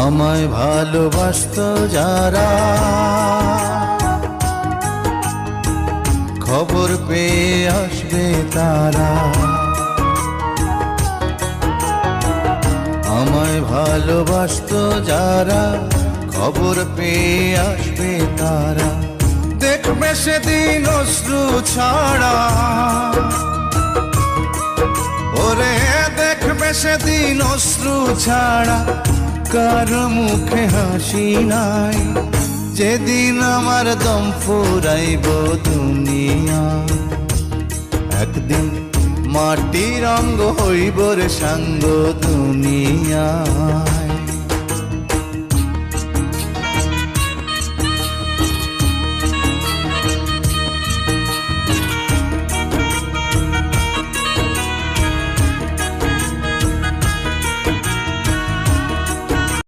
আমায় ভালোবাসতো যারা, খবর পেয়ে আসবে তারা। আমায় ভালোবাসতো যারা, খবর পেয়ে আসবে তারা। দেখবে সেদিন অশ্রু ছাড়া, ওরে দেখবে সেদিন অশ্রু ছাড়া কার মুখে হাসি নাই। যেদিন আমার দম ফুরাইব দুনিয়া, একদিন মাটির অঙ্গ হইব রে সাঙ্গ দুনিয়া।